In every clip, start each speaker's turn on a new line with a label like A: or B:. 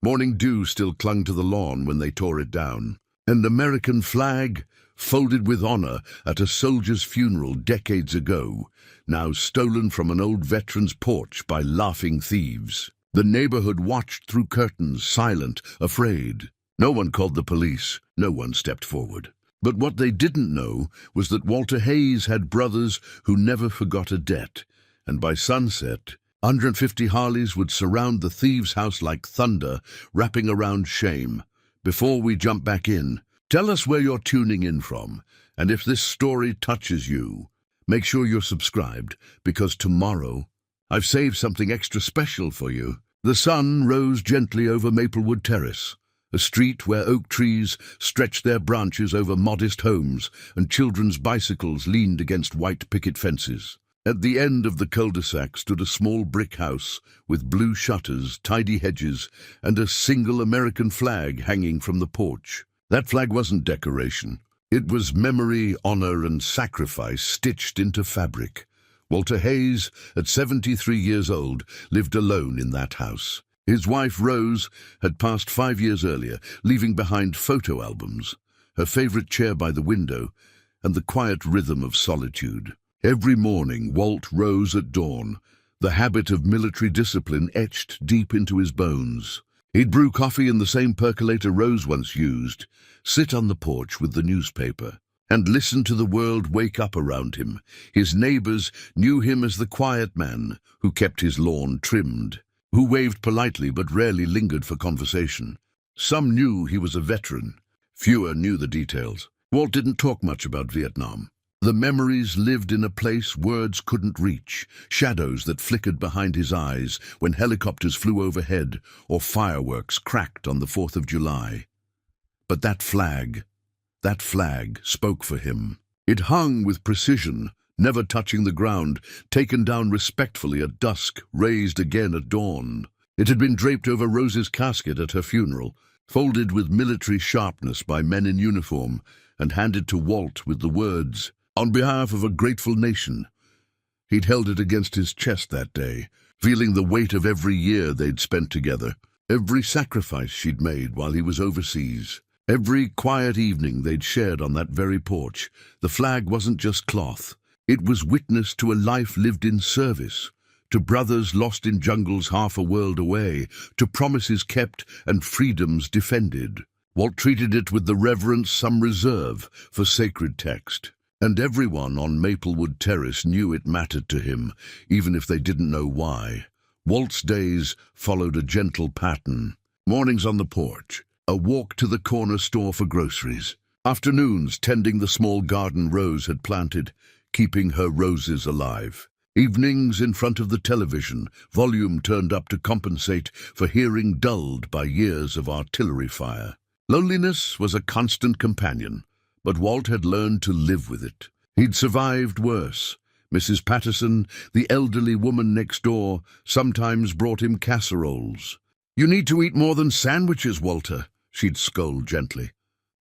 A: Morning dew still clung to the lawn when they tore it down. An American flag, folded with honor at a soldier's funeral decades ago, now stolen from an old veteran's porch by laughing thieves. The neighborhood watched through curtains, silent, afraid. No one called the police, no one stepped forward. But what they didn't know was that Walter Hayes had brothers who never forgot a debt, and by sunset, 150 Harleys would surround the thieves' house like thunder, wrapping around shame. Before we jump back in, tell us where you're tuning in from, and if this story touches you, make sure you're subscribed, because tomorrow, I've saved something extra special for you. The sun rose gently over Maplewood Terrace, a street where oak trees stretched their branches over modest homes and children's bicycles leaned against white picket fences. At the end of the cul-de-sac stood a small brick house with blue shutters, tidy hedges, and a single American flag hanging from the porch. That flag wasn't decoration. It was memory, honor, and sacrifice stitched into fabric. Walter Hayes, at 73 years old, lived alone in that house. His wife, Rose, had passed 5 years earlier, leaving behind photo albums, her favorite chair by the window, and the quiet rhythm of solitude. Every morning, Walt rose at dawn, the habit of military discipline etched deep into his bones. He'd brew coffee in the same percolator Rose once used, sit on the porch with the newspaper, and listen to the world wake up around him. His neighbors knew him as the quiet man who kept his lawn trimmed, who waved politely but rarely lingered for conversation. Some knew he was a veteran. Fewer knew the details. Walt didn't talk much about Vietnam. The memories lived in a place words couldn't reach, shadows that flickered behind his eyes when helicopters flew overhead or fireworks cracked on the 4th of July. But that flag spoke for him. It hung with precision, never touching the ground, taken down respectfully at dusk, raised again at dawn. It had been draped over Rose's casket at her funeral, folded with military sharpness by men in uniform, and handed to Walt with the words, "On behalf of a grateful nation." He'd held it against his chest that day, feeling the weight of every year they'd spent together, every sacrifice she'd made while he was overseas, every quiet evening they'd shared on that very porch. The flag wasn't just cloth. It was witness to a life lived in service, to brothers lost in jungles half a world away, to promises kept and freedoms defended. Walt treated it with the reverence, some reserve, for sacred text. And everyone on Maplewood Terrace knew it mattered to him, even if they didn't know why. Walt's days followed a gentle pattern. Mornings on the porch, a walk to the corner store for groceries. Afternoons tending the small garden Rose had planted, keeping her roses alive. Evenings in front of the television, volume turned up to compensate for hearing dulled by years of artillery fire. Loneliness was a constant companion, but Walt had learned to live with it. He'd survived worse. Mrs. Patterson, the elderly woman next door, sometimes brought him casseroles. "You need to eat more than sandwiches, Walter," she'd scold gently.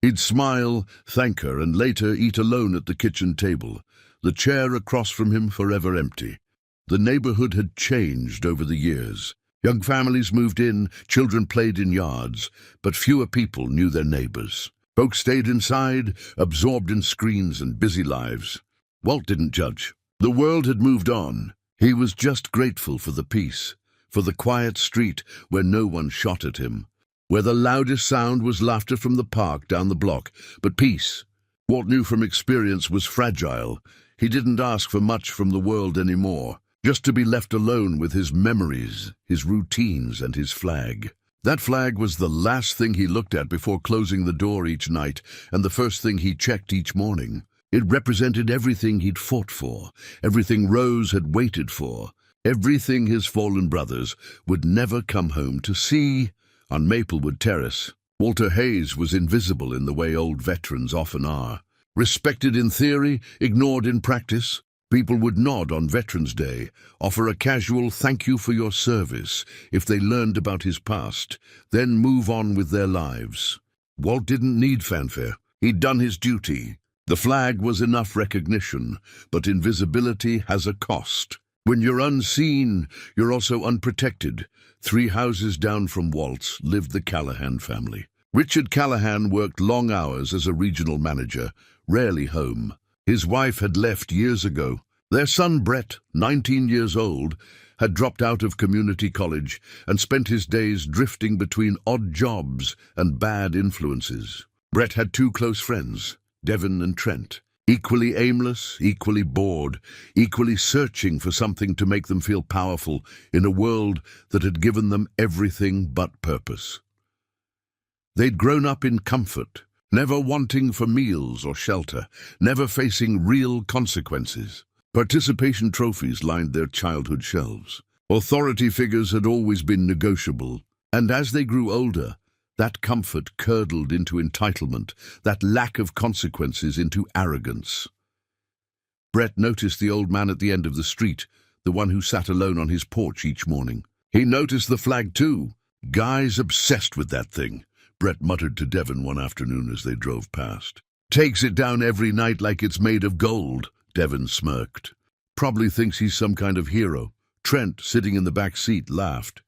A: He'd smile, thank her, and later eat alone at the kitchen table, the chair across from him forever empty. The neighborhood had changed over the years. Young families moved in, children played in yards, but fewer people knew their neighbors. Folks stayed inside, absorbed in screens and busy lives. Walt didn't judge. The world had moved on. He was just grateful for the peace, for the quiet street where no one shot at him, where the loudest sound was laughter from the park down the block. But peace, Walt knew from experience, was fragile. He didn't ask for much from the world anymore, just to be left alone with his memories, his routines, and his flag. That flag was the last thing he looked at before closing the door each night, and the first thing he checked each morning. It represented everything he'd fought for, everything Rose had waited for, everything his fallen brothers would never come home to see. On Maplewood Terrace, Walter Hayes was invisible in the way old veterans often are. Respected in theory, ignored in practice. People would nod on Veterans Day, offer a casual thank you for your service if they learned about his past, then move on with their lives. Walt didn't need fanfare. He'd done his duty. The flag was enough recognition, but invisibility has a cost. When you're unseen, you're also unprotected. 3 houses down from Walt's lived the Callahan family. Richard Callahan worked long hours as a regional manager, rarely home. His wife had left years ago. Their son Brett, 19 years old, had dropped out of community college and spent his days drifting between odd jobs and bad influences. Brett had 2 close friends, Devon and Trent, equally aimless, equally bored, equally searching for something to make them feel powerful in a world that had given them everything but purpose. They'd grown up in comfort, never wanting for meals or shelter, never facing real consequences. Participation trophies lined their childhood shelves. Authority figures had always been negotiable, and as they grew older, that comfort curdled into entitlement, that lack of consequences into arrogance. Brett noticed the old man at the end of the street, the one who sat alone on his porch each morning. He noticed the flag too. Guy's obsessed with that thing, Brett muttered to Devon one afternoon as they drove past. Takes it down every night like it's made of gold, Devon smirked. Probably thinks he's some kind of hero. Trent, sitting in the back seat, laughed.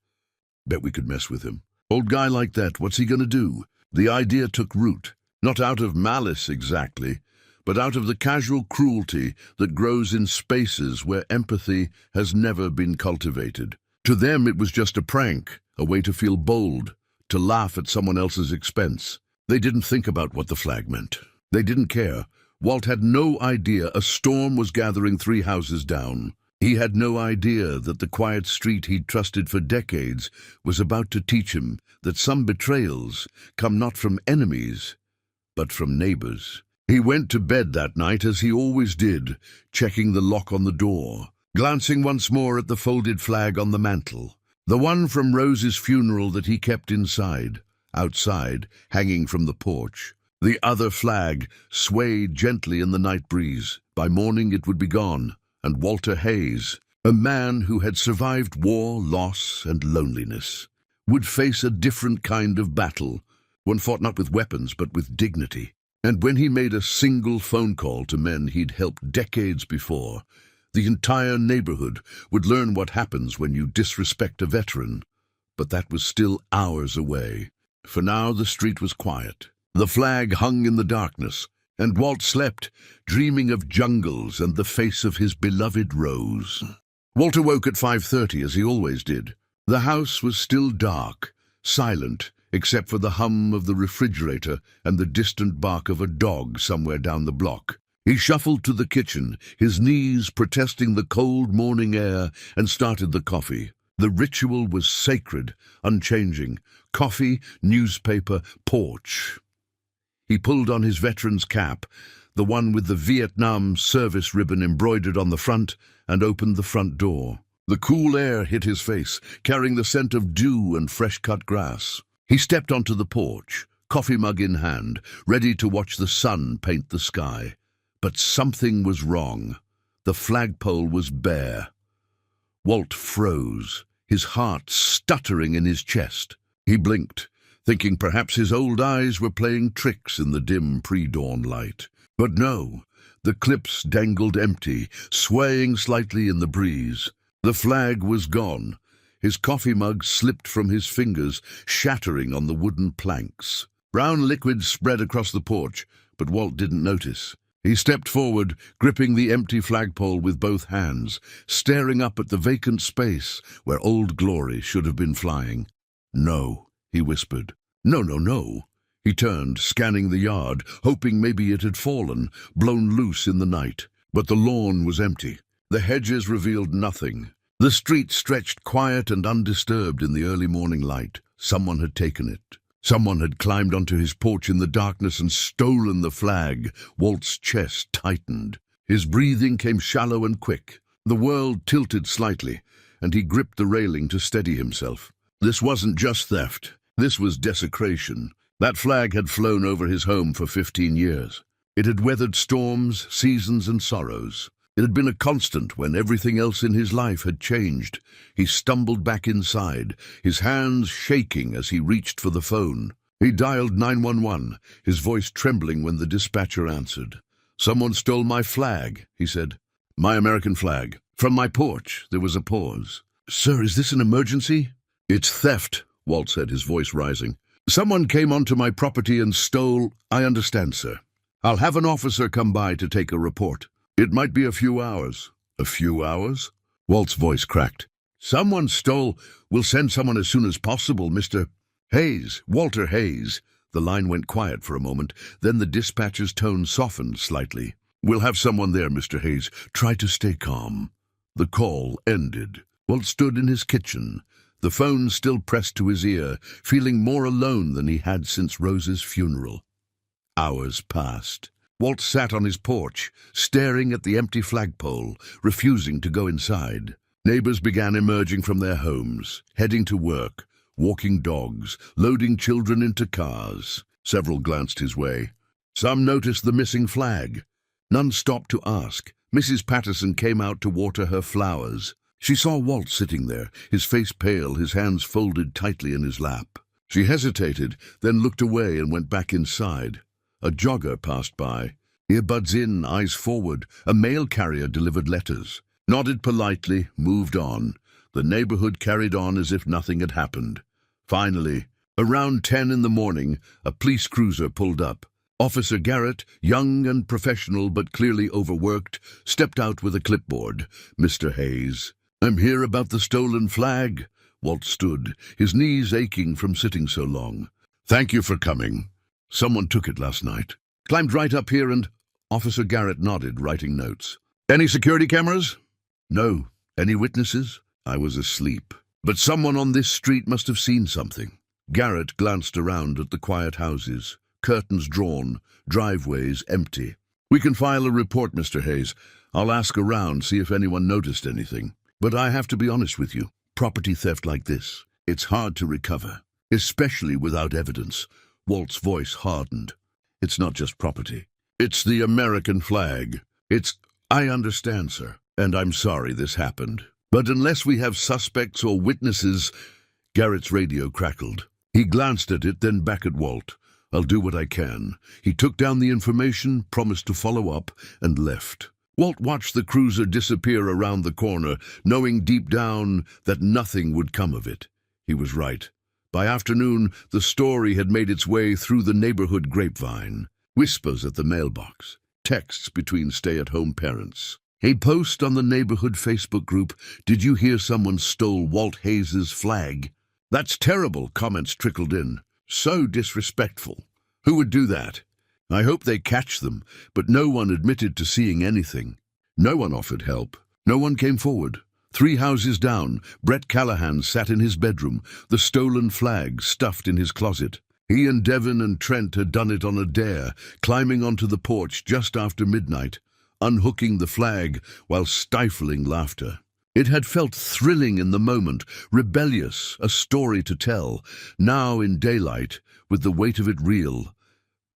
A: Bet we could mess with him. Old guy like that, what's he gonna do? The idea took root, not out of malice exactly, but out of the casual cruelty that grows in spaces where empathy has never been cultivated. To them it was just a prank, a way to feel bold, to laugh at someone else's expense. They didn't think about what the flag meant. They didn't care. Walt had no idea a storm was gathering 3 houses down. He had no idea that the quiet street he'd trusted for decades was about to teach him that some betrayals come not from enemies, but from neighbors. He went to bed that night as he always did, checking the lock on the door, glancing once more at the folded flag on the mantel, the one from Rose's funeral that he kept inside, outside, hanging from the porch. The other flag swayed gently in the night breeze. By morning it would be gone, and Walter Hayes, a man who had survived war, loss, and loneliness, would face a different kind of battle, one fought not with weapons but with dignity. And when he made a single phone call to men he'd helped decades before, the entire neighborhood would learn what happens when you disrespect a veteran. But that was still hours away. For now the street was quiet. The flag hung in the darkness, and Walt slept, dreaming of jungles and the face of his beloved Rose. Walter woke at 5:30, as he always did. The house was still dark, silent, except for the hum of the refrigerator and the distant bark of a dog somewhere down the block. He shuffled to the kitchen, his knees protesting the cold morning air, and started the coffee. The ritual was sacred, unchanging. Coffee, newspaper, porch. He pulled on his veteran's cap, the one with the Vietnam service ribbon embroidered on the front, and opened the front door. The cool air hit his face, carrying the scent of dew and fresh-cut grass. He stepped onto the porch, coffee mug in hand, ready to watch the sun paint the sky. But something was wrong. The flagpole was bare. Walt froze, his heart stuttering in his chest. He blinked, thinking perhaps his old eyes were playing tricks in the dim pre-dawn light. But no, the clips dangled empty, swaying slightly in the breeze. The flag was gone. His coffee mug slipped from his fingers, shattering on the wooden planks. Brown liquid spread across the porch, but Walt didn't notice. He stepped forward, gripping the empty flagpole with both hands, staring up at the vacant space where Old Glory should have been flying. "No," he whispered. "No, no, no." He turned, scanning the yard, hoping maybe it had fallen, blown loose in the night. But the lawn was empty. The hedges revealed nothing. The street stretched quiet and undisturbed in the early morning light. Someone had taken it. Someone had climbed onto his porch in the darkness and stolen the flag. Walt's chest tightened. His breathing came shallow and quick. The world tilted slightly, and he gripped the railing to steady himself. This wasn't just theft. This was desecration. That flag had flown over his home for 15 years. It had weathered storms, seasons, and sorrows. It had been a constant when everything else in his life had changed. He stumbled back inside, his hands shaking as he reached for the phone. He dialed 911, his voice trembling when the dispatcher answered. "Someone stole my flag," he said. "My American flag. From my porch." There was a pause. "Sir, is this an emergency?" "It's theft," Walt said, his voice rising. "Someone came onto my property and stole—" "I understand, sir. I'll have an officer come by to take a report. It might be a few hours." "A few hours?" Walt's voice cracked. "Someone stole— We'll send someone as soon as possible, Mr. Hayes, Walter Hayes." The line went quiet for a moment, then the dispatcher's tone softened slightly. "We'll have someone there, Mr. Hayes. Try to stay calm." The call ended. Walt stood in his kitchen, the phone still pressed to his ear, feeling more alone than he had since Rose's funeral. Hours passed. Walt sat on his porch, staring at the empty flagpole, refusing to go inside. Neighbors began emerging from their homes, heading to work, walking dogs, loading children into cars. Several glanced his way. Some noticed the missing flag. None stopped to ask. Mrs. Patterson came out to water her flowers. She saw Walt sitting there, his face pale, his hands folded tightly in his lap. She hesitated, then looked away and went back inside. A jogger passed by. Earbuds in, eyes forward, a mail carrier delivered letters. Nodded politely, moved on. The neighborhood carried on as if nothing had happened. Finally, around 10 in the morning, a police cruiser pulled up. Officer Garrett, young and professional but clearly overworked, stepped out with a clipboard. "Mr. Hayes, I'm here about the stolen flag." Walt stood, his knees aching from sitting so long. "Thank you for coming. Someone took it last night. Climbed right up here and—" Officer Garrett nodded, writing notes. "Any security cameras?" "No. Any witnesses?" "I was asleep. But someone on this street must have seen something." Garrett glanced around at the quiet houses, curtains drawn, driveways empty. "We can file a report, Mr. Hayes. I'll ask around, see if anyone noticed anything. But I have to be honest with you. Property theft like this, it's hard to recover, especially without evidence." Walt's voice hardened. "It's not just property. It's the American flag. I understand, sir, and I'm sorry this happened. But unless we have suspects or witnesses—" Garrett's radio crackled. He glanced at it, then back at Walt. "I'll do what I can." He took down the information, promised to follow up, and left. Walt watched the cruiser disappear around the corner, knowing deep down that nothing would come of it. He was right. By afternoon, the story had made its way through the neighborhood grapevine. Whispers at the mailbox, texts between stay-at-home parents. A post on the neighborhood Facebook group, "Did you hear someone stole Walt Hayes's flag?" "That's terrible," comments trickled in. "So disrespectful. Who would do that?" "I hope they catch them," but no one admitted to seeing anything. No one offered help. No one came forward. 3 houses down, Brett Callahan sat in his bedroom, the stolen flag stuffed in his closet. He and Devin and Trent had done it on a dare, climbing onto the porch just after midnight, unhooking the flag while stifling laughter. It had felt thrilling in the moment, rebellious, a story to tell. Now in daylight, with the weight of it real,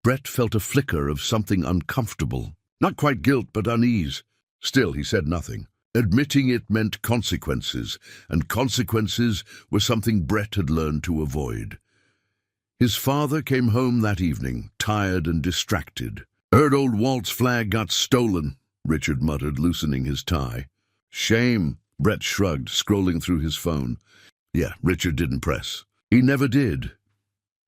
A: Brett felt a flicker of something uncomfortable. Not quite guilt, but unease. Still, he said nothing. Admitting it meant consequences, and consequences were something Brett had learned to avoid. His father came home that evening, tired and distracted. "Heard old Walt's flag got stolen," Richard muttered, loosening his tie. "Shame," Brett shrugged, scrolling through his phone. Yeah, Richard didn't press. He never did.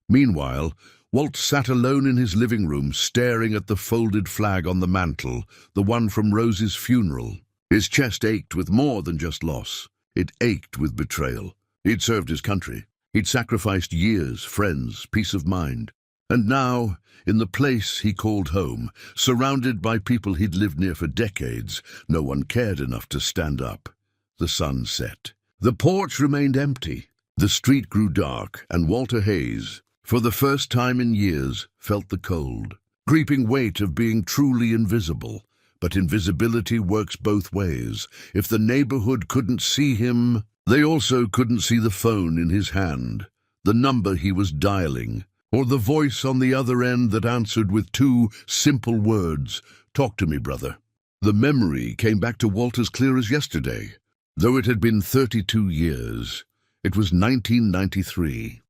A: Meanwhile, Walt sat alone in his living room, staring at the folded flag on the mantel, the one from Rose's funeral. His chest ached with more than just loss. It ached with betrayal. He'd served his country. He'd sacrificed years, friends, peace of mind. And now, in the place he called home, surrounded by people he'd lived near for decades, no one cared enough to stand up. The sun set. The porch remained empty. The street grew dark, and Walter Hayes, for the first time in years, felt the cold, creeping weight of being truly invisible. But invisibility works both ways. If the neighborhood couldn't see him, they also couldn't see the phone in his hand, the number he was dialing, or the voice on the other end that answered with 2 simple words, "Talk to me, brother." The memory came back to Walt as clear as yesterday, though it had been 32 years. It was 1993.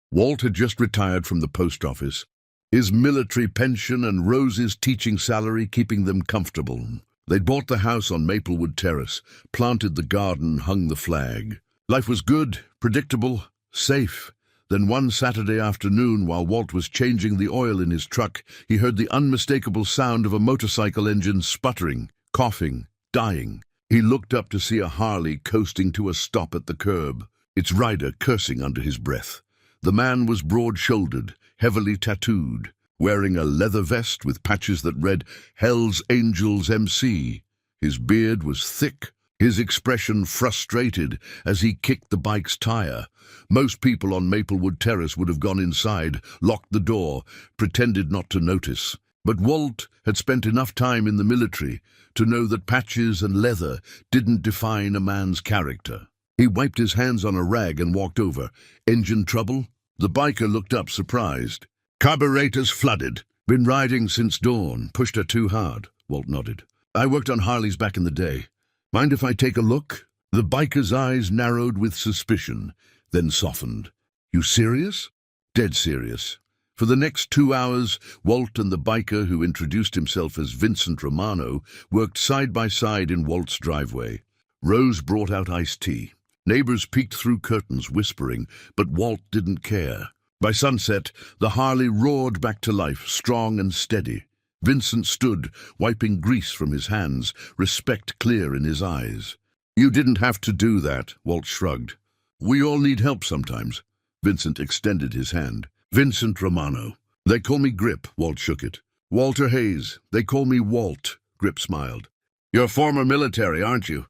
A: Walt had just retired from the post office, his military pension and Rose's teaching salary keeping them comfortable. They'd bought the house on Maplewood Terrace, planted the garden, hung the flag. Life was good, predictable, safe. Then one Saturday afternoon, while Walt was changing the oil in his truck, he heard the unmistakable sound of a motorcycle engine sputtering, coughing, dying. He looked up to see a Harley coasting to a stop at the curb, its rider cursing under his breath. The man was broad-shouldered, heavily tattooed, wearing a leather vest with patches that read Hell's Angels MC. His beard was thick, his expression frustrated as he kicked the bike's tire. Most people on Maplewood Terrace would have gone inside, locked the door, pretended not to notice. But Walt had spent enough time in the military to know that patches and leather didn't define a man's character. He wiped his hands on a rag and walked over. Engine trouble? The biker looked up, surprised. Carburetor's flooded. Been riding since dawn. Pushed her too hard. Walt nodded. I worked on Harleys back in the day. Mind if I take a look? The biker's eyes narrowed with suspicion, then softened. You serious? Dead serious. For the next 2 hours, Walt and the biker, who introduced himself as Vincent Romano, worked side by side in Walt's driveway. Rose brought out iced tea. Neighbors peeked through curtains, whispering, but Walt didn't care. By sunset, the Harley roared back to life, strong and steady. Vincent stood, wiping grease from his hands, respect clear in his eyes. You didn't have to do that, Walt shrugged. We all need help sometimes. Vincent extended his hand. Vincent Romano. They call me Grip, Walt shook it. Walter Hayes. They call me Walt, Grip smiled. You're former military, aren't you?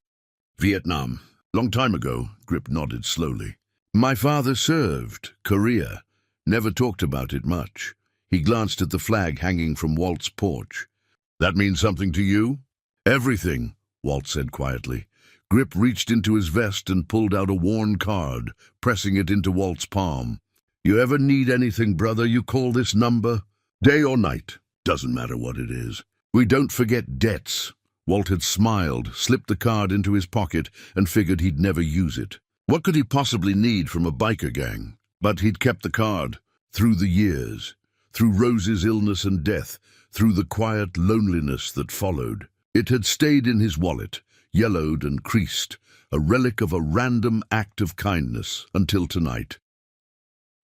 A: Vietnam. Long time ago, Grip nodded slowly. My father served. Korea. Never talked about it much. He glanced at the flag hanging from Walt's porch. That means something to you? Everything, Walt said quietly. Grip reached into his vest and pulled out a worn card, pressing it into Walt's palm. You ever need anything, brother, you call this number? Day or night, doesn't matter what it is. We don't forget debts. Walt had smiled, slipped the card into his pocket, and figured he'd never use it. What could he possibly need from a biker gang? But he'd kept the card, through the years. Through Rose's illness and death, through the quiet loneliness that followed. It had stayed in his wallet, yellowed and creased, a relic of a random act of kindness, until tonight.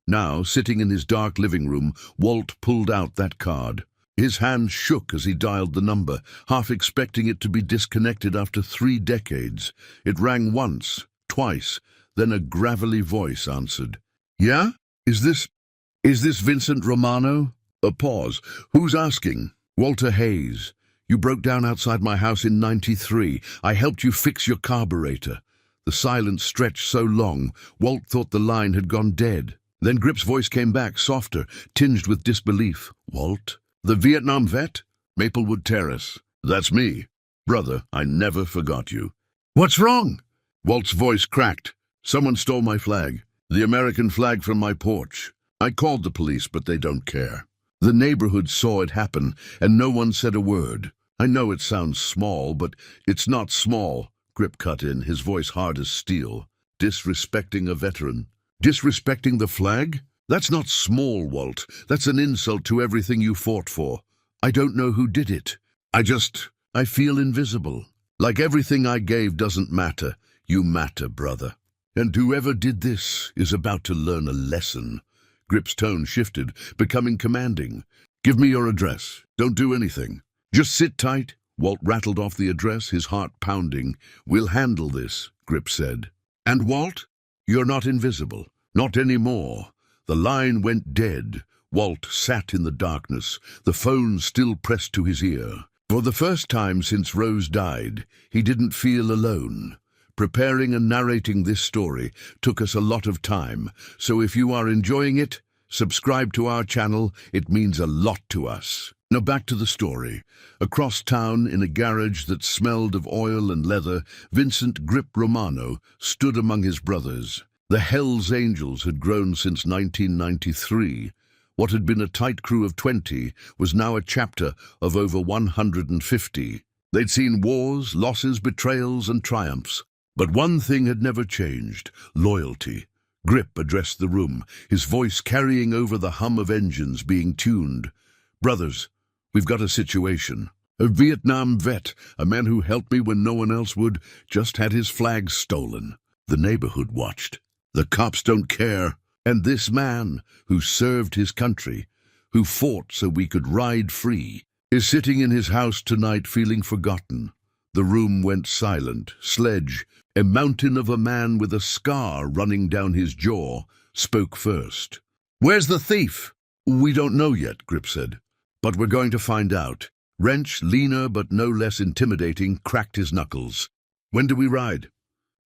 A: Now, sitting in his dark living room, Walt pulled out that card. His hand shook as he dialed the number, half expecting it to be disconnected after 3 decades. It rang once, twice, then a gravelly voice answered. Yeah? Is this Vincent Romano? A pause. Who's asking? Walter Hayes. You broke down outside my house in '93. I helped you fix your carburetor. The silence stretched so long, Walt thought the line had gone dead. Then Grip's voice came back, softer, tinged with disbelief. Walt? The Vietnam vet? Maplewood Terrace. That's me. Brother, I never forgot you. What's wrong? Walt's voice cracked. Someone stole my flag. The American flag from my porch. I called the police, but they don't care. The neighborhood saw it happen, and no one said a word. I know it sounds small, but it's not small, Grip cut in, his voice hard as steel. Disrespecting a veteran. Disrespecting the flag? That's not small, Walt. That's an insult to everything you fought for. I don't know who did it. I feel invisible. Like everything I gave doesn't matter. You matter, brother. And whoever did this is about to learn a lesson. Grip's tone shifted, becoming commanding. Give me your address. Don't do anything. Just sit tight. Walt rattled off the address, his heart pounding. We'll handle this, Grip said. And Walt? You're not invisible. Not anymore. The line went dead. Walt sat in the darkness, the phone still pressed to his ear. For the first time since Rose died, he didn't feel alone. Preparing and narrating this story took us a lot of time, so if you are enjoying it, subscribe to our channel. It means a lot to us. Now back to the story. Across town, in a garage that smelled of oil and leather, Vincent Grip Romano stood among his brothers. The Hells Angels had grown since 1993. What had been a tight crew of 20 was now a chapter of over 150. They'd seen wars, losses, betrayals, and triumphs. But one thing had never changed: loyalty. Grip addressed the room, his voice carrying over the hum of engines being tuned. Brothers, we've got a situation. A Vietnam vet, a man who helped me when no one else would, just had his flag stolen. The neighborhood watched. The cops don't care. And this man, who served his country, who fought so we could ride free, is sitting in his house tonight feeling forgotten. The room went silent. Sledge, a mountain of a man with a scar running down his jaw, spoke first. "Where's the thief?" "We don't know yet," Grip said. "But we're going to find out." Wrench, leaner but no less intimidating, cracked his knuckles. "When do we ride?"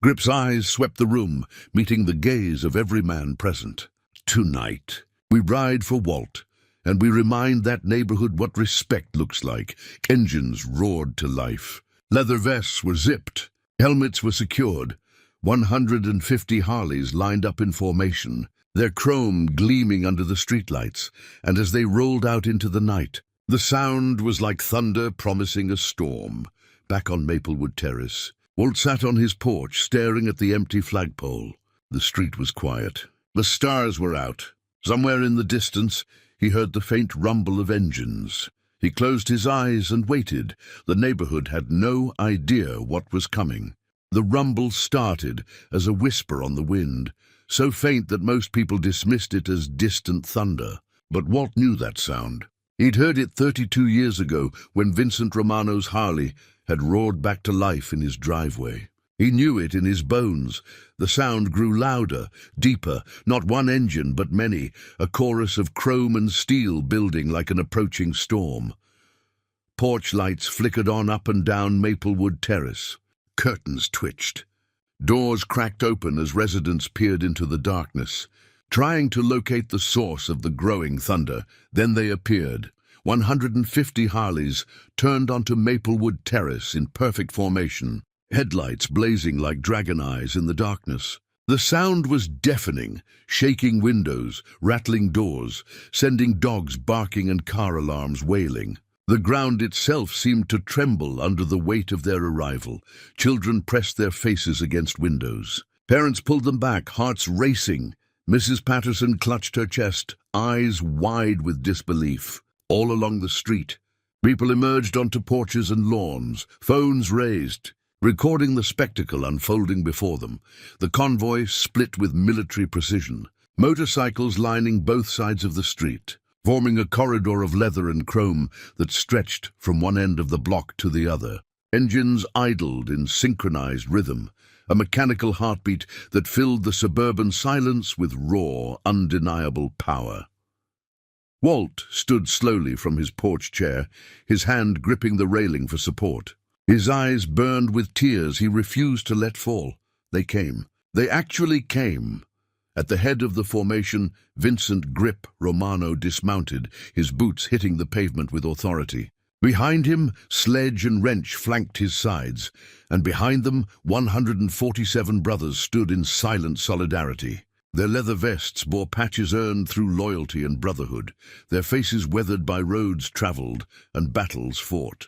A: Grip's eyes swept the room, meeting the gaze of every man present. "Tonight. We ride for Walt, and we remind that neighborhood what respect looks like." Engines roared to life. Leather vests were zipped. Helmets were secured. 150 Harleys lined up in formation, their chrome gleaming under the streetlights, and as they rolled out into the night, the sound was like thunder promising a storm. Back on Maplewood Terrace, Walt sat on his porch, staring at the empty flagpole. The street was quiet. The stars were out. Somewhere in the distance, he heard the faint rumble of engines. He closed his eyes and waited. The neighborhood had no idea what was coming. The rumble started as a whisper on the wind, so faint that most people dismissed it as distant thunder. But Walt knew that sound. He'd heard it 32 years ago when Vincent Romano's Harley had roared back to life in his driveway. He knew it in his bones. The sound grew louder, deeper, not one engine but many, a chorus of chrome and steel building like an approaching storm. Porch lights flickered on up and down Maplewood Terrace. Curtains twitched. Doors cracked open as residents peered into the darkness, trying to locate the source of the growing thunder. Then they appeared. 150 Harleys turned onto Maplewood Terrace in perfect formation, headlights blazing like dragon eyes in the darkness. The sound was deafening, shaking windows, rattling doors, sending dogs barking and car alarms wailing. The ground itself seemed to tremble under the weight of their arrival. Children pressed their faces against windows. Parents pulled them back, hearts racing. Mrs. Patterson clutched her chest, eyes wide with disbelief. All along the street, people emerged onto porches and lawns, phones raised, recording the spectacle unfolding before them. The convoy split with military precision, motorcycles lining both sides of the street, forming a corridor of leather and chrome that stretched from one end of the block to the other. Engines idled in synchronized rhythm, a mechanical heartbeat that filled the suburban silence with raw, undeniable power. Walt stood slowly from his porch chair, his hand gripping the railing for support. His eyes burned with tears he refused to let fall. They came. They actually came. At the head of the formation, Vincent "Grip" Romano dismounted, his boots hitting the pavement with authority. Behind him, Sledge and Wrench flanked his sides, and behind them, 147 brothers stood in silent solidarity. Their leather vests bore patches earned through loyalty and brotherhood, their faces weathered by roads traveled and battles fought.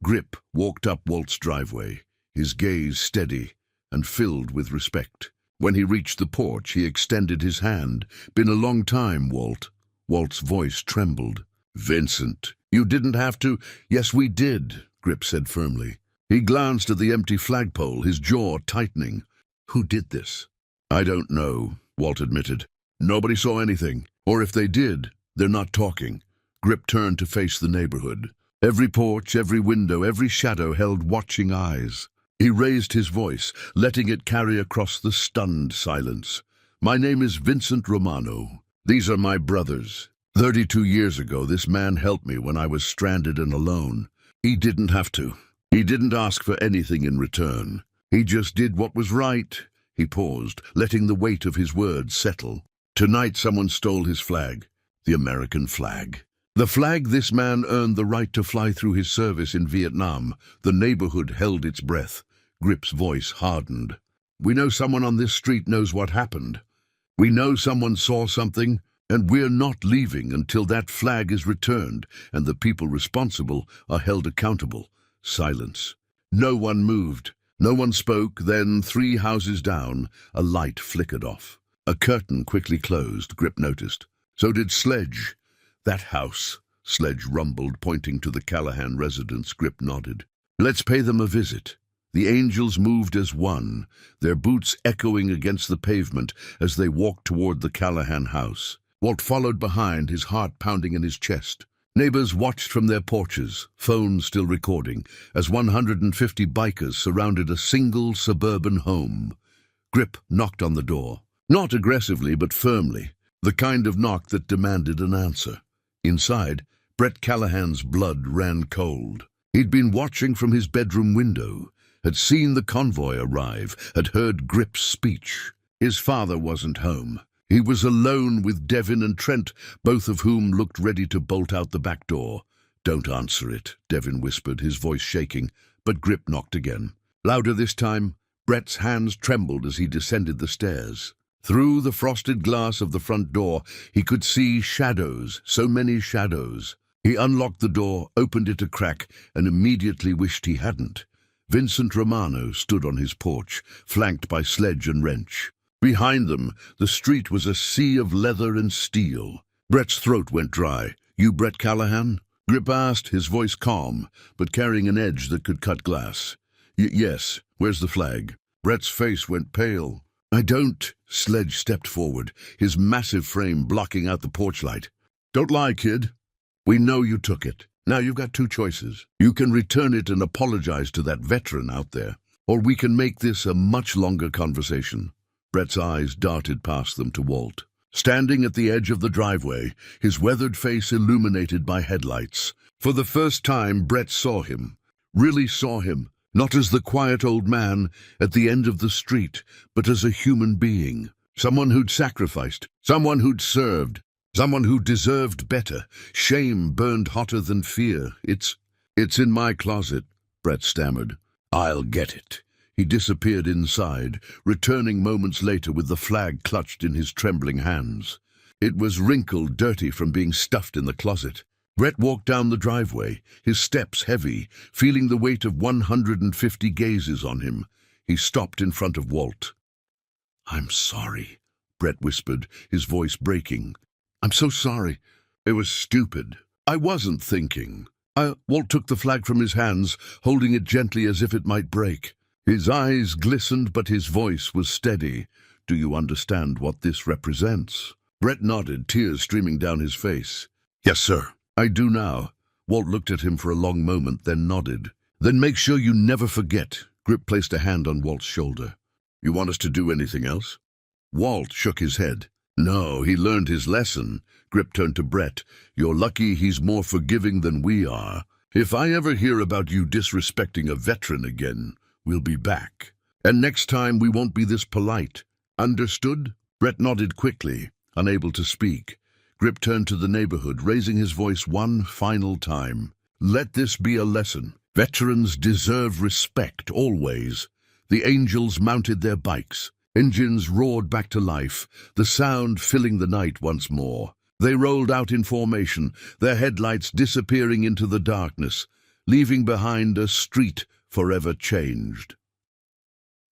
A: Grip walked up Walt's driveway, his gaze steady and filled with respect. When he reached the porch, he extended his hand. "Been a long time, Walt." Walt's voice trembled. "Vincent, you didn't have to." "Yes, we did," Grip said firmly. He glanced at the empty flagpole, his jaw tightening. "Who did this?" "I don't know," Walt admitted. "Nobody saw anything. Or if they did, they're not talking." Grip turned to face the neighborhood. Every porch, every window, every shadow held watching eyes. He raised his voice, letting it carry across the stunned silence. "My name is Vincent Romano. These are my brothers. 32 years ago, this man helped me when I was stranded and alone. He didn't have to. He didn't ask for anything in return. He just did what was right." He paused, letting the weight of his words settle. "Tonight someone stole his flag, the American flag. The flag this man earned the right to fly through his service in Vietnam." The neighborhood held its breath. Grip's voice hardened. "We know someone on this street knows what happened. We know someone saw something, and we're not leaving until that flag is returned and the people responsible are held accountable." Silence. No one moved. No one spoke. Then, 3 houses down, a light flickered off. A curtain quickly closed, Grip noticed. So did Sledge. "That house," Sledge rumbled, pointing to the Callahan residence. Grip nodded. "Let's pay them a visit." The angels moved as one, their boots echoing against the pavement as they walked toward the Callahan house. Walt followed behind, his heart pounding in his chest. Neighbors watched from their porches, phones still recording, as 150 bikers surrounded a single suburban home. Grip knocked on the door. Not aggressively, but firmly, the kind of knock that demanded an answer. Inside, Brett Callahan's blood ran cold. He'd been watching from his bedroom window, had seen the convoy arrive, had heard Grip's speech. His father wasn't home. He was alone with Devin and Trent, both of whom looked ready to bolt out the back door. "Don't answer it," Devin whispered, his voice shaking, but Grip knocked again. Louder this time, Brett's hands trembled as he descended the stairs. Through the frosted glass of the front door, he could see shadows, so many shadows. He unlocked the door, opened it a crack, and immediately wished he hadn't. Vincent Romano stood on his porch, flanked by sledge and wrench. Behind them, the street was a sea of leather and steel. Brett's throat went dry. "You Brett Callahan?" Grip asked, his voice calm, but carrying an edge that could cut glass. Yes. Where's the flag?" Brett's face went pale. "I don't." Sledge stepped forward, his massive frame blocking out the porch light. "Don't lie, kid. We know you took it. Now you've got two choices. You can return it and apologize to that veteran out there, or we can make this a much longer conversation." Brett's eyes darted past them to Walt. Standing at the edge of the driveway, his weathered face illuminated by headlights. For the first time, Brett saw him, really saw him, not as the quiet old man at the end of the street, but as a human being. Someone who'd sacrificed, someone who'd served, someone who deserved better. Shame burned hotter than fear. It's in my closet," Brett stammered. "I'll get it." He disappeared inside, returning moments later with the flag clutched in his trembling hands. It was wrinkled, dirty from being stuffed in the closet. Brett walked down the driveway, his steps heavy, feeling the weight of 150 gazes on him. He stopped in front of Walt. "I'm sorry," Brett whispered, his voice breaking. "I'm so sorry. It was stupid. I wasn't thinking." Walt took the flag from his hands, holding it gently as if it might break. His eyes glistened, but his voice was steady. "Do you understand what this represents?" Brett nodded, tears streaming down his face. "Yes, sir. I do now." Walt looked at him for a long moment, then nodded. "Then make sure you never forget." Grip placed a hand on Walt's shoulder. "You want us to do anything else?" Walt shook his head. "No, he learned his lesson." Grip turned to Brett. "You're lucky he's more forgiving than we are. If I ever hear about you disrespecting a veteran again, we'll be back. And next time we won't be this polite. Understood?" Brett nodded quickly, unable to speak. Grip turned to the neighborhood, raising his voice one final time. "Let this be a lesson. Veterans deserve respect, always." The angels mounted their bikes. Engines roared back to life, the sound filling the night once more. They rolled out in formation, their headlights disappearing into the darkness, leaving behind a street forever changed.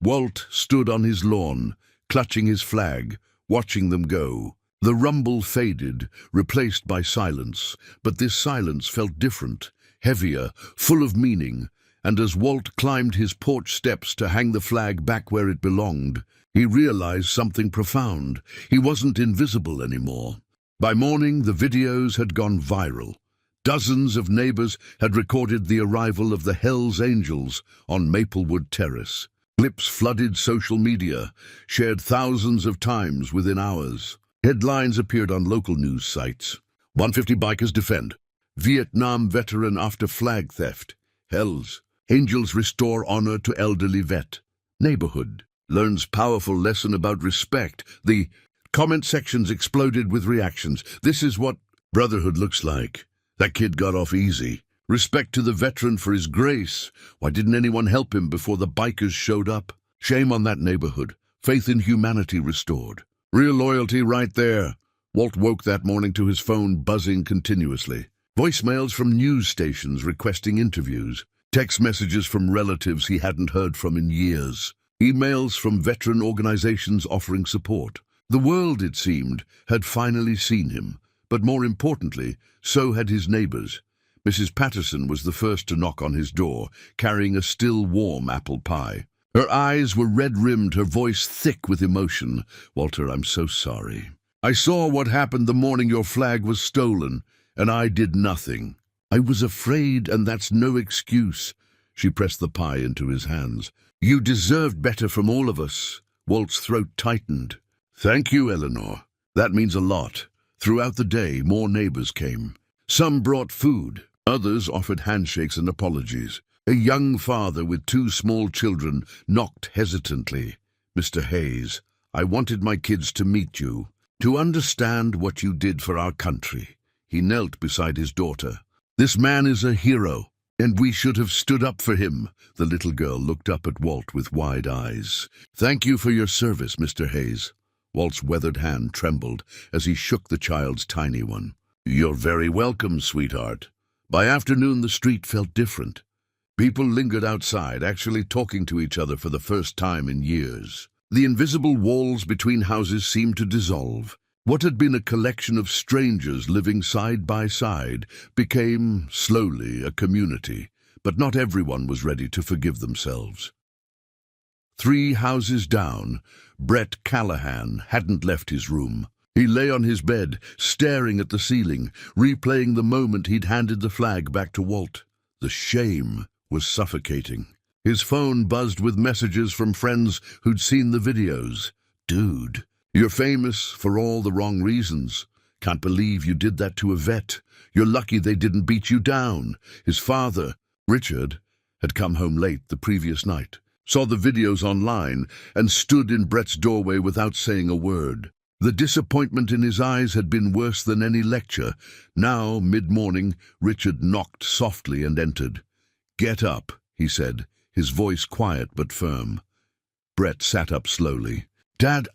A: Walt stood on his lawn, clutching his flag, watching them go. The rumble faded, replaced by silence, but this silence felt different, heavier, full of meaning, and as Walt climbed his porch steps to hang the flag back where it belonged, he realized something profound. He wasn't invisible anymore. By morning, the videos had gone viral. Dozens of neighbors had recorded the arrival of the Hells Angels on Maplewood Terrace. Clips flooded social media, shared thousands of times within hours. Headlines appeared on local news sites. 150 bikers defend. Vietnam veteran after flag theft. Hells. Angels restore honor to elderly vet. Neighborhood learns powerful lesson about respect. The comment sections exploded with reactions. "This is what brotherhood looks like. That kid got off easy. Respect to the veteran for his grace. Why didn't anyone help him before the bikers showed up? Shame on that neighborhood. Faith in humanity restored." Real loyalty right there. Walt woke that morning to his phone buzzing continuously. Voicemails from news stations requesting interviews. Text messages from relatives he hadn't heard from in years. Emails from veteran organizations offering support. The world, it seemed, had finally seen him. But more importantly, so had his neighbors. Mrs. Patterson was the first to knock on his door, carrying a still warm apple pie. Her eyes were red-rimmed, her voice thick with emotion. "Walter, I'm so sorry. I saw what happened the morning your flag was stolen, and I did nothing. I was afraid, and that's no excuse." She pressed the pie into his hands. "You deserved better from all of us." Walt's throat tightened. "Thank you, Eleanor. That means a lot." Throughout the day, more neighbors came. Some brought food. Others offered handshakes and apologies. A young father with 2 small children knocked hesitantly. "Mr. Hayes, I wanted my kids to meet you, to understand what you did for our country." He knelt beside his daughter. "This man is a hero, and we should have stood up for him." The little girl looked up at Walt with wide eyes. "Thank you for your service, Mr. Hayes." Walt's weathered hand trembled as he shook the child's tiny one. "You're very welcome, sweetheart." By afternoon, the street felt different. People lingered outside, actually talking to each other for the first time in years. The invisible walls between houses seemed to dissolve. What had been a collection of strangers living side by side became, slowly, a community, but not everyone was ready to forgive themselves. 3 houses down, Brett Callahan hadn't left his room. He lay on his bed, staring at the ceiling, replaying the moment he'd handed the flag back to Walt. The shame was suffocating. His phone buzzed with messages from friends who'd seen the videos. "Dude, you're famous for all the wrong reasons. Can't believe you did that to a vet. You're lucky they didn't beat you down." His father, Richard, had come home late the previous night, saw the videos online, and stood in Brett's doorway without saying a word. The disappointment in his eyes had been worse than any lecture. Now, mid-morning, Richard knocked softly and entered. "Get up," he said, his voice quiet but firm. Brett sat up slowly. "Dad,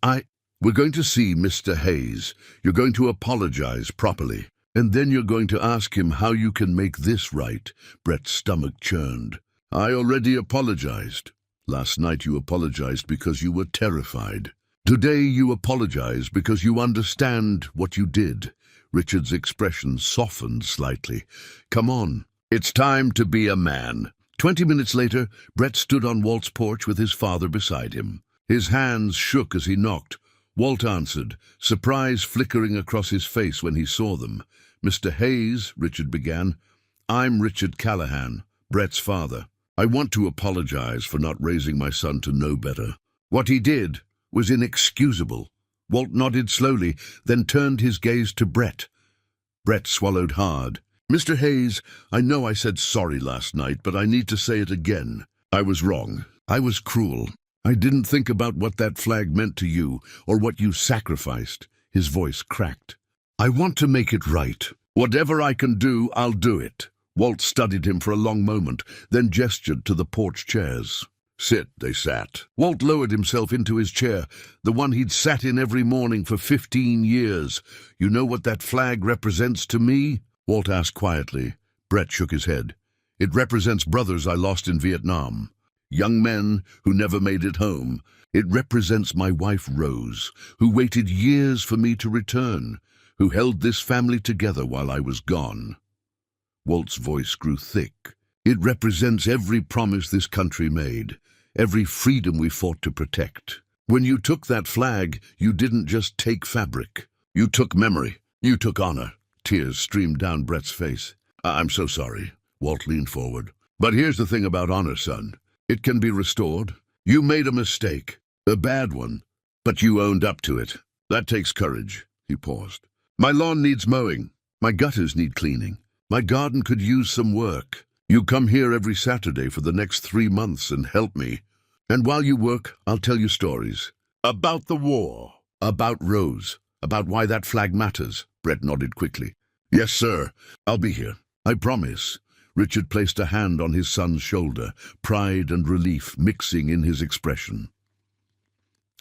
A: we're going to see Mr. Hayes. You're going to apologize properly. And then you're going to ask him how you can make this right." Brett's stomach churned. "I already apologized. Last night you apologized because you were terrified. Today you apologize because you understand what you did." Richard's expression softened slightly. "Come on, it's time to be a man." 20 minutes later, Brett stood on Walt's porch with his father beside him. His hands shook as he knocked. Walt answered, surprise flickering across his face when he saw them. "Mr. Hayes," Richard began. "I'm Richard Callahan, Brett's father. I want to apologize for not raising my son to know better. What he did was inexcusable." Walt nodded slowly, then turned his gaze to Brett. Brett swallowed hard. "Mr. Hayes, I know I said sorry last night, but I need to say it again. I was wrong. I was cruel. I didn't think about what that flag meant to you, or what you sacrificed." His voice cracked. "I want to make it right. Whatever I can do, I'll do it." Walt studied him for a long moment, then gestured to the porch chairs. "Sit." They sat. Walt lowered himself into his chair, the one he'd sat in every morning for 15 years. "You know what that flag represents to me?" Walt asked quietly. Brett shook his head. "It represents brothers I lost in Vietnam. Young men who never made it home. It represents my wife Rose, who waited years for me to return, who held this family together while I was gone." Walt's voice grew thick. "It represents every promise this country made, every freedom we fought to protect. When you took that flag, you didn't just take fabric. You took memory. You took honor." Tears streamed down Brett's face. "I'm so sorry." Walt leaned forward. "But here's the thing about honor, son. It can be restored. You made a mistake, a bad one, but you owned up to it. That takes courage." He paused. "My lawn needs mowing. My gutters need cleaning. My garden could use some work. You come here every Saturday for the next 3 months and help me. And while you work, I'll tell you stories. About the war. About Rose. About why that flag matters." Brett nodded quickly. "Yes, sir. I'll be here. I promise." Richard placed a hand on his son's shoulder, pride and relief mixing in his expression.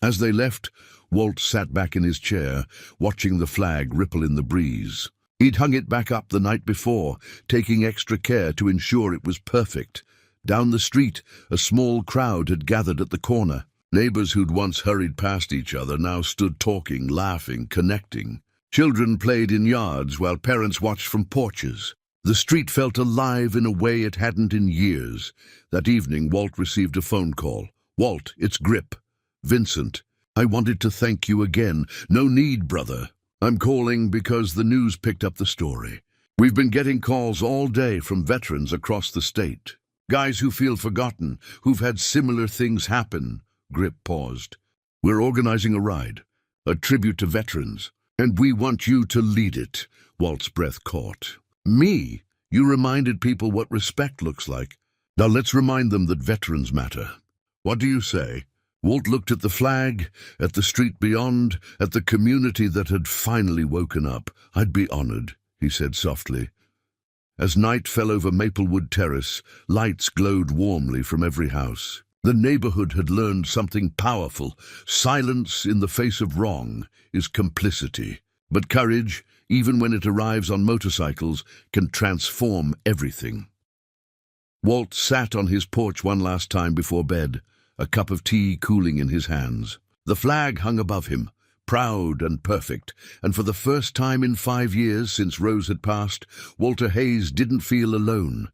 A: As they left, Walt sat back in his chair, watching the flag ripple in the breeze. He'd hung it back up the night before, taking extra care to ensure it was perfect. Down the street, a small crowd had gathered at the corner. Neighbors who'd once hurried past each other now stood talking, laughing, connecting. Children played in yards while parents watched from porches. The street felt alive in a way it hadn't in years. That evening, Walt received a phone call. "Walt, it's Grip. Vincent, I wanted to thank you again." "No need, brother. I'm calling because the news picked up the story. We've been getting calls all day from veterans across the state. Guys who feel forgotten, who've had similar things happen." Grip paused. "We're organizing a ride, a tribute to veterans, and we want you to lead it." Walt's breath caught. "Me? You reminded people what respect looks like. Now let's remind them that veterans matter. What do you say?" Walt looked at the flag, at the street beyond, at the community that had finally woken up. "I'd be honored," he said softly. As night fell over Maplewood Terrace, lights glowed warmly from every house. The neighborhood had learned something powerful. Silence in the face of wrong is complicity. But courage, even when it arrives on motorcycles, can transform everything. Walt sat on his porch one last time before bed, a cup of tea cooling in his hands. The flag hung above him, proud and perfect, and for the first time in 5 years since Rose had passed, Walter Hayes didn't feel alone.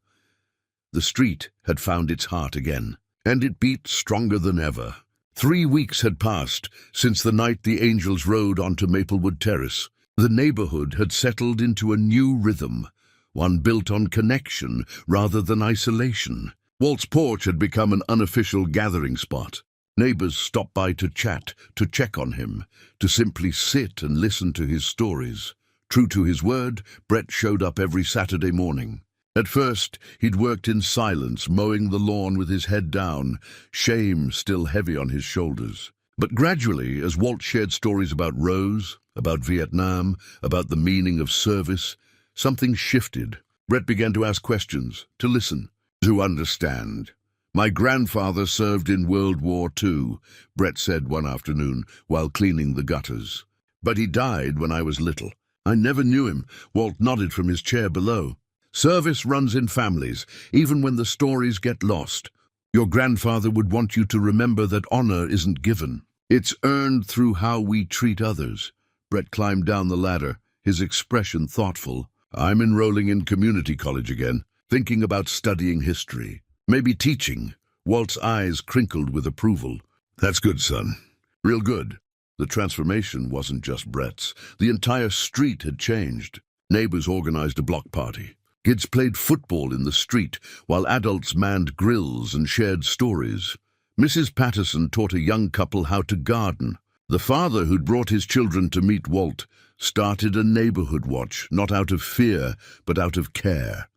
A: The street had found its heart again, and it beat stronger than ever. 3 weeks had passed since the night the angels rode onto Maplewood Terrace. The neighborhood had settled into a new rhythm, one built on connection rather than isolation. Walt's porch had become an unofficial gathering spot. Neighbors stopped by to chat, to check on him, to simply sit and listen to his stories. True to his word, Brett showed up every Saturday morning. At first, he'd worked in silence, mowing the lawn with his head down, shame still heavy on his shoulders. But gradually, as Walt shared stories about Rose, about Vietnam, about the meaning of service, something shifted. Brett began to ask questions, to listen, to understand. "My grandfather served in World War II, Brett said one afternoon while cleaning the gutters. "But he died when I was little. I never knew him." Walt nodded from his chair below. "Service runs in families, even when the stories get lost. Your grandfather would want you to remember that honor isn't given. It's earned through how we treat others." Brett climbed down the ladder, his expression thoughtful. "I'm enrolling in community college again, thinking about studying history. Maybe teaching." Walt's eyes crinkled with approval. "That's good, son. Real good." The transformation wasn't just Brett's. The entire street had changed. Neighbors organized a block party. Kids played football in the street, while adults manned grills and shared stories. Mrs. Patterson taught a young couple how to garden. The father who'd brought his children to meet Walt started a neighborhood watch, not out of fear, but out of care.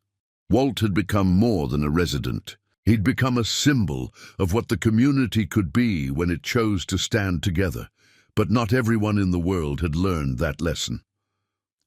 A: Walt had become more than a resident. He'd become a symbol of what the community could be when it chose to stand together. But not everyone in the world had learned that lesson.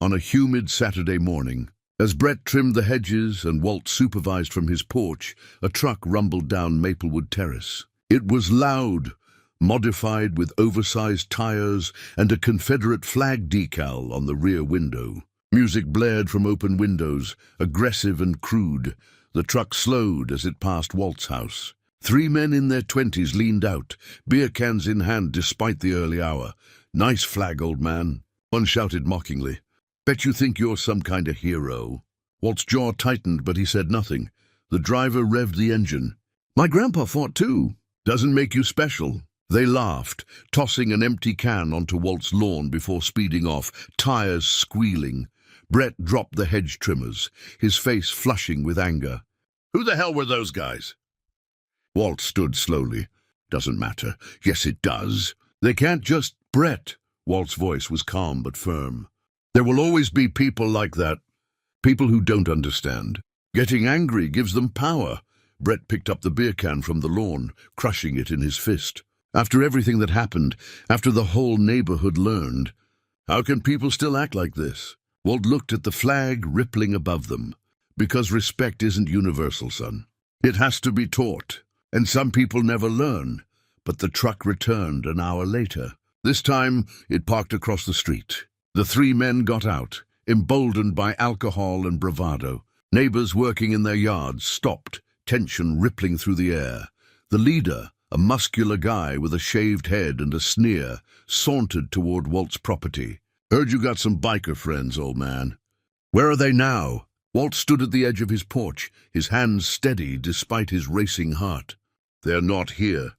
A: On a humid Saturday morning, as Brett trimmed the hedges and Walt supervised from his porch, a truck rumbled down Maplewood Terrace. It was loud, modified with oversized tires and a Confederate flag decal on the rear window. Music blared from open windows, aggressive and crude. The truck slowed as it passed Walt's house. 3 men in their 20s leaned out, beer cans in hand despite the early hour. "Nice flag, old man," one shouted mockingly. "Bet you think you're some kind of hero." Walt's jaw tightened, but he said nothing. The driver revved the engine. "My grandpa fought too. Doesn't make you special." They laughed, tossing an empty can onto Walt's lawn before speeding off, tires squealing. Brett dropped the hedge trimmers, his face flushing with anger. "Who the hell were those guys?" Walt stood slowly. "Doesn't matter." "Yes, it does. They can't just—" "Brett." Walt's voice was calm but firm. "There will always be people like that. People who don't understand. Getting angry gives them power." Brett picked up the beer can from the lawn, crushing it in his fist. "After everything that happened, after the whole neighborhood learned, how can people still act like this?" Walt looked at the flag rippling above them. "Because respect isn't universal, son. It has to be taught. And some people never learn." But the truck returned an hour later. This time, it parked across the street. The 3 men got out, emboldened by alcohol and bravado. Neighbors working in their yards stopped, tension rippling through the air. The leader, a muscular guy with a shaved head and a sneer, sauntered toward Walt's property. "Heard you got some biker friends, old man." "Where are they now?" Walt stood at the edge of his porch, his hands steady despite his racing heart. "They're not here.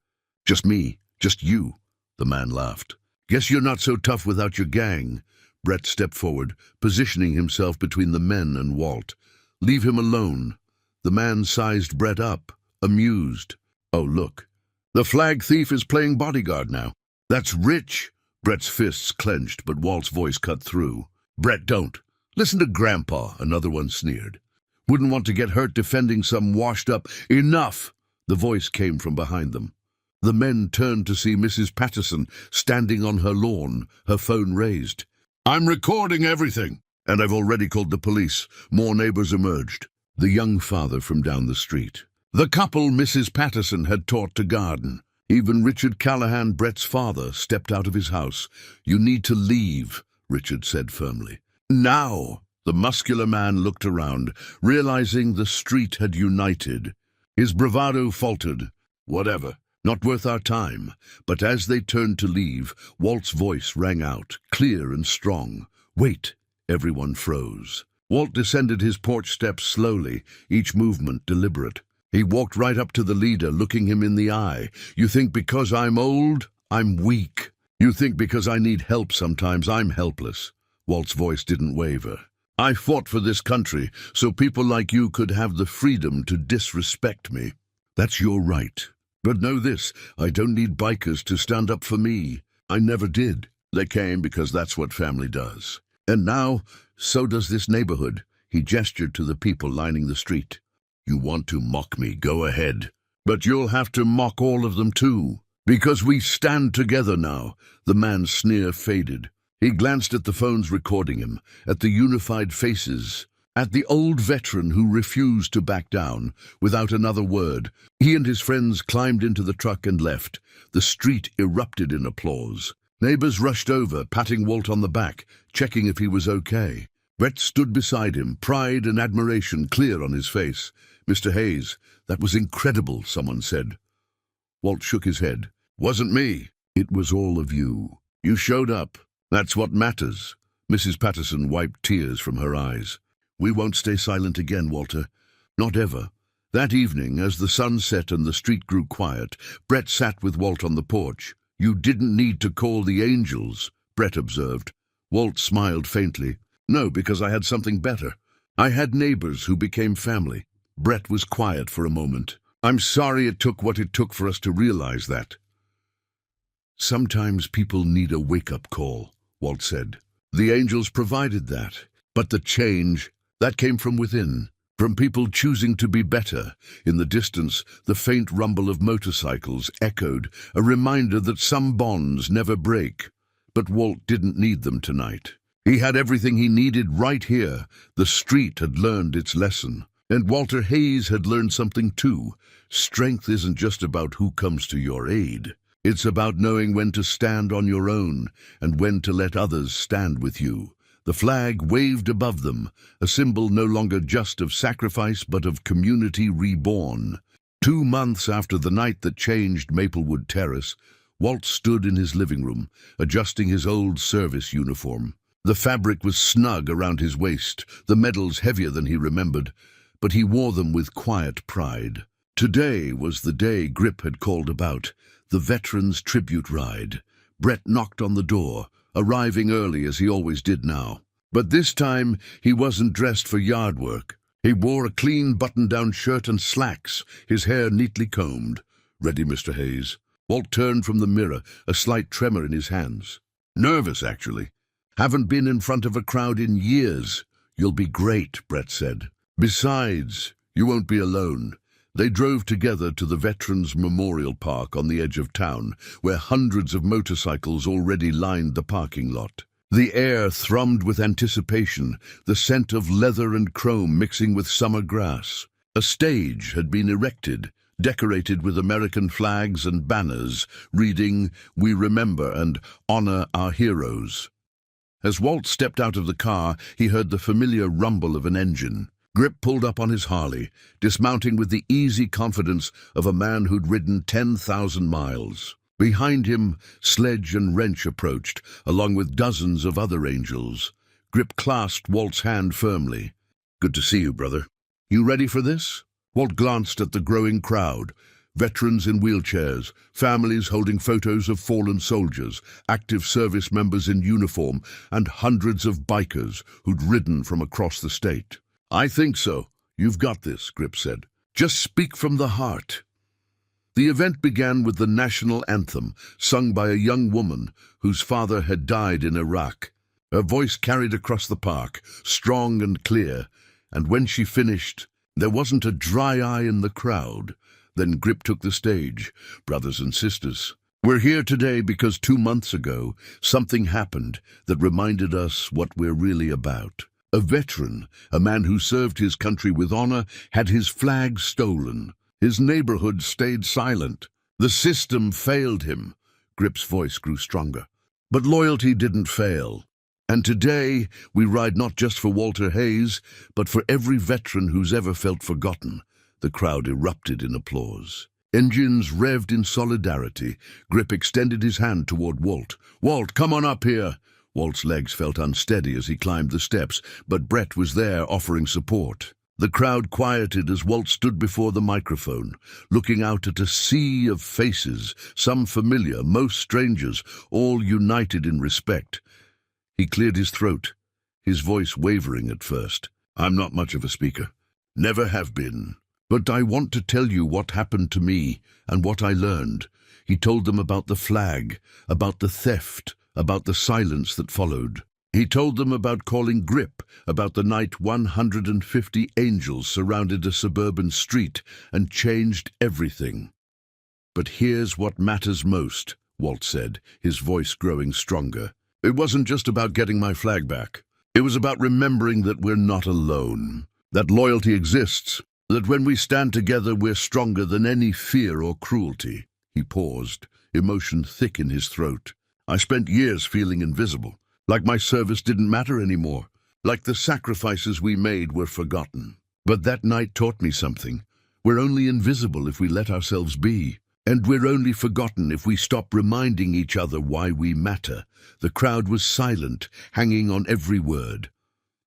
A: Just me, just you," the man laughed. "Guess you're not so tough without your gang." Brett stepped forward, positioning himself between the men and Walt. "Leave him alone." The man sized Brett up, amused. "Oh, look. The flag thief is playing bodyguard now. That's rich." Brett's fists clenched, but Walt's voice cut through. "Brett, don't. Listen to Grandpa," another one sneered. "Wouldn't want to get hurt defending some washed-up—" "Enough!" The voice came from behind them. The men turned to see Mrs. Patterson standing on her lawn, her phone raised. "I'm recording everything, and I've already called the police." More neighbors emerged. The young father from down the street. The couple Mrs. Patterson had taught to garden. Even Richard Callahan, Brett's father, stepped out of his house. "You need to leave," Richard said firmly. "Now!" The muscular man looked around, realizing the street had united. His bravado faltered. "Whatever. Not worth our time." But as they turned to leave, Walt's voice rang out, clear and strong. "Wait!" Everyone froze. Walt descended his porch steps slowly, each movement deliberate. He walked right up to the leader, looking him in the eye. "You think because I'm old, I'm weak. You think because I need help sometimes, I'm helpless." Walt's voice didn't waver. "I fought for this country so people like you could have the freedom to disrespect me. That's your right. But know this, I don't need bikers to stand up for me. I never did. They came because that's what family does. And now, so does this neighborhood." He gestured to the people lining the street. "You want to mock me, go ahead. But you'll have to mock all of them too. Because we stand together now." The man's sneer faded. He glanced at the phones recording him, at the unified faces, at the old veteran who refused to back down. Without another word, he and his friends climbed into the truck and left. The street erupted in applause. Neighbors rushed over, patting Walt on the back, checking if he was okay. Brett stood beside him, pride and admiration clear on his face. "Mr. Hayes, that was incredible," someone said. Walt shook his head. "Wasn't me. It was all of you. You showed up. That's what matters." Mrs. Patterson wiped tears from her eyes. "We won't stay silent again, Walter. Not ever." That evening, as the sun set and the street grew quiet, Brett sat with Walt on the porch. "You didn't need to call the angels," Brett observed. Walt smiled faintly. "No, because I had something better. I had neighbors who became family." Brett was quiet for a moment. "I'm sorry it took what it took for us to realize that." "Sometimes people need a wake-up call," Walt said. "The angels provided that. But the change, that came from within, from people choosing to be better." In the distance, the faint rumble of motorcycles echoed, a reminder that some bonds never break. But Walt didn't need them tonight. He had everything he needed right here. The street had learned its lesson. And Walter Hayes had learned something too. Strength isn't just about who comes to your aid. It's about knowing when to stand on your own and when to let others stand with you. The flag waved above them, a symbol no longer just of sacrifice but of community reborn. 2 months after the night that changed Maplewood Terrace, Walt stood in his living room, adjusting his old service uniform. The fabric was snug around his waist, the medals heavier than he remembered, but he wore them with quiet pride. Today was the day Grip had called about, the Veterans Tribute Ride. Brett knocked on the door, arriving early as he always did now. But this time he wasn't dressed for yard work. He wore a clean button-down shirt and slacks, his hair neatly combed. "Ready, Mr. Hayes?" Walt turned from the mirror, a slight tremor in his hands. "Nervous, actually. Haven't been in front of a crowd in years." "You'll be great," Brett said. "Besides, you won't be alone." They drove together to the Veterans Memorial Park on the edge of town, where hundreds of motorcycles already lined the parking lot. The air thrummed with anticipation, the scent of leather and chrome mixing with summer grass. A stage had been erected, decorated with American flags and banners, reading, "We remember and honor our heroes." As Walt stepped out of the car, he heard the familiar rumble of an engine. Grip pulled up on his Harley, dismounting with the easy confidence of a man who'd ridden 10,000 miles. Behind him, Sledge and Wrench approached, along with dozens of other angels. Grip clasped Walt's hand firmly. Good to see you, brother. You ready for this? Walt glanced at the growing crowd. Veterans in wheelchairs, families holding photos of fallen soldiers, active service members in uniform, and hundreds of bikers who'd ridden from across the state. I think so. You've got this, Grip said. Just speak from the heart. The event began with the national anthem, sung by a young woman whose father had died in Iraq. Her voice carried across the park, strong and clear, and when she finished, there wasn't a dry eye in the crowd. Then Grip took the stage. Brothers and sisters, we're here today because 2 months ago, something happened that reminded us what we're really about. A veteran, a man who served his country with honor, had his flag stolen. His neighborhood stayed silent. The system failed him. Grip's voice grew stronger. But loyalty didn't fail. And today, we ride not just for Walter Hayes, but for every veteran who's ever felt forgotten. The crowd erupted in applause. Engines revved in solidarity. Grip extended his hand toward Walt. "Walt, come on up here." Walt's legs felt unsteady as he climbed the steps, but Brett was there offering support. The crowd quieted as Walt stood before the microphone, looking out at a sea of faces, some familiar, most strangers, all united in respect. He cleared his throat, his voice wavering at first. "I'm not much of a speaker. Never have been. But I want to tell you what happened to me and what I learned." He told them about the flag, about the theft, about the silence that followed. He told them about calling Grip, about the night 150 angels surrounded a suburban street and changed everything. "But here's what matters most," Walt said, his voice growing stronger. "It wasn't just about getting my flag back. It was about remembering that we're not alone, that loyalty exists, that when we stand together we're stronger than any fear or cruelty." He paused, emotion thick in his throat. "I spent years feeling invisible, like my service didn't matter anymore, like the sacrifices we made were forgotten. But that night taught me something. We're only invisible if we let ourselves be. And we're only forgotten if we stop reminding each other why we matter." The crowd was silent, hanging on every word.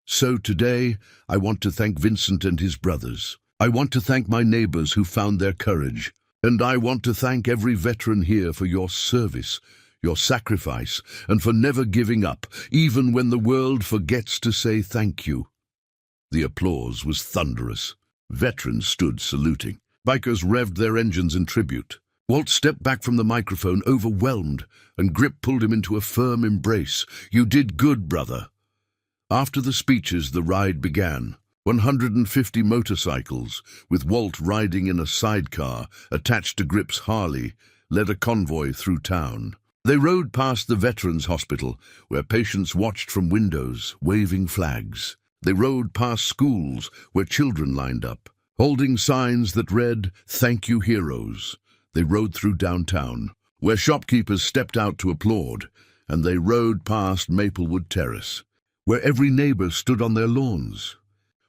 A: "So today, I want to thank Vincent and his brothers. I want to thank my neighbors who found their courage. And I want to thank every veteran here for your service, your sacrifice, and for never giving up, even when the world forgets to say thank you." The applause was thunderous. Veterans stood saluting. Bikers revved their engines in tribute. Walt stepped back from the microphone, overwhelmed, and Grip pulled him into a firm embrace. "You did good, brother." After the speeches, the ride began. 150 motorcycles, with Walt riding in a sidecar attached to Grip's Harley, led a convoy through town. They rode past the Veterans Hospital, where patients watched from windows, waving flags. They rode past schools, where children lined up, holding signs that read, "Thank you, heroes." They rode through downtown, where shopkeepers stepped out to applaud, and they rode past Maplewood Terrace, where every neighbor stood on their lawns,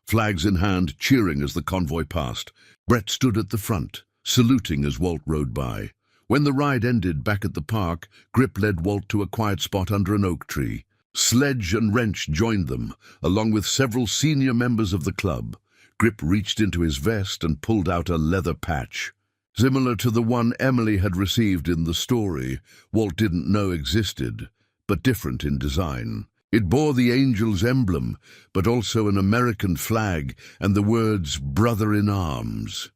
A: flags in hand, cheering as the convoy passed. Brett stood at the front, saluting as Walt rode by. When the ride ended back at the park, Grip led Walt to a quiet spot under an oak tree. Sledge and Wrench joined them, along with several senior members of the club. Grip reached into his vest and pulled out a leather patch. Similar to the one Emily had received in the story, Walt didn't know existed, but different in design. It bore the Angel's emblem, but also an American flag and the words "Brother in Arms."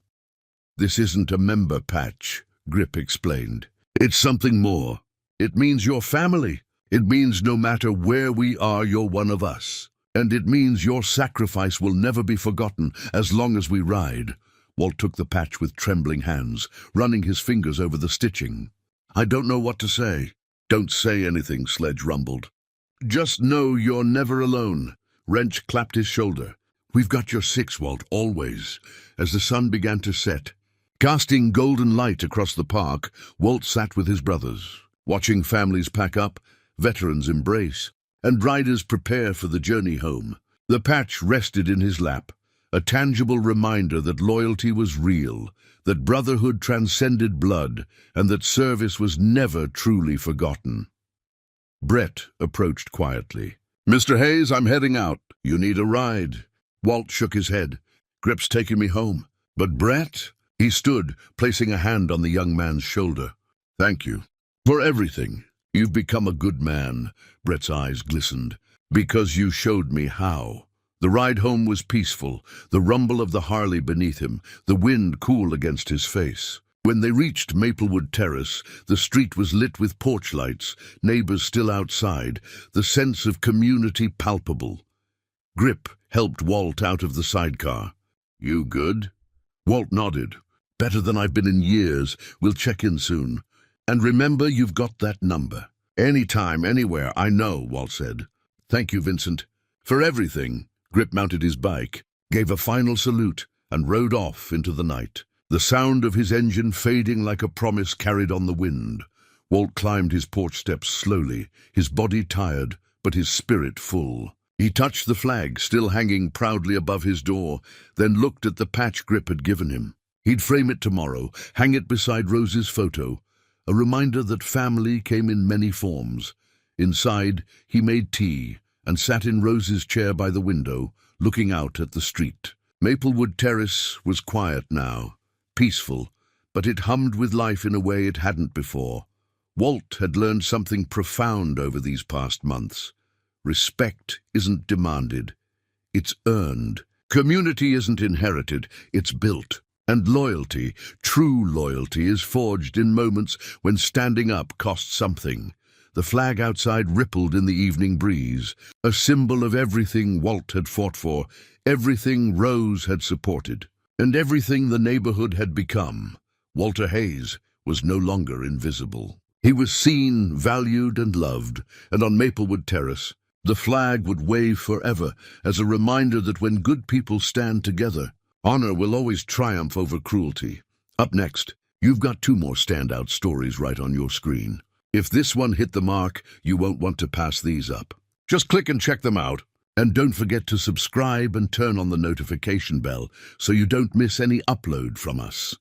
A: "This isn't a member patch," Grip explained. "It's something more. It means you're family. It means no matter where we are, you're one of us. And it means your sacrifice will never be forgotten as long as we ride." Walt took the patch with trembling hands, running his fingers over the stitching. "I don't know what to say." "Don't say anything," Sledge rumbled. "Just know you're never alone." Wrench clapped his shoulder. "We've got your six, Walt, always." As the sun began to set, casting golden light across the park, Walt sat with his brothers, watching families pack up, veterans embrace, and riders prepare for the journey home. The patch rested in his lap, a tangible reminder that loyalty was real, that brotherhood transcended blood, and that service was never truly forgotten. Brett approached quietly. "Mr. Hayes, I'm heading out. You need a ride." Walt shook his head. Grip's taking me home. But Brett? He stood, placing a hand on the young man's shoulder. Thank you. For everything. You've become a good man. Brett's eyes glistened. Because you showed me how. The ride home was peaceful, the rumble of the Harley beneath him, the wind cool against his face. When they reached Maplewood Terrace, the street was lit with porch lights, neighbors still outside, the sense of community palpable. Grip helped Walt out of the sidecar. You good? Walt nodded. Better than I've been in years. We'll check in soon. And remember, you've got that number. Anytime, anywhere, I know, Walt said. Thank you, Vincent. For everything. Grip mounted his bike, gave a final salute, and rode off into the night. The sound of his engine fading like a promise carried on the wind. Walt climbed his porch steps slowly, his body tired, but his spirit full. He touched the flag, still hanging proudly above his door, then looked at the patch Grip had given him. He'd frame it tomorrow, hang it beside Rose's photo, a reminder that family came in many forms. Inside, he made tea and sat in Rose's chair by the window, looking out at the street. Maplewood Terrace was quiet now, peaceful, but it hummed with life in a way it hadn't before. Walt had learned something profound over these past months. Respect isn't demanded, it's earned. Community isn't inherited, it's built. And loyalty, true loyalty, is forged in moments when standing up costs something. The flag outside rippled in the evening breeze, a symbol of everything Walt had fought for, everything Rose had supported, and everything the neighborhood had become. Walter Hayes was no longer invisible. He was seen, valued, and loved, and on Maplewood Terrace, the flag would wave forever as a reminder that when good people stand together, honor will always triumph over cruelty. Up next, you've got 2 more standout stories right on your screen. If this one hit the mark, you won't want to pass these up. Just click and check them out. And don't forget to subscribe and turn on the notification bell so you don't miss any upload from us.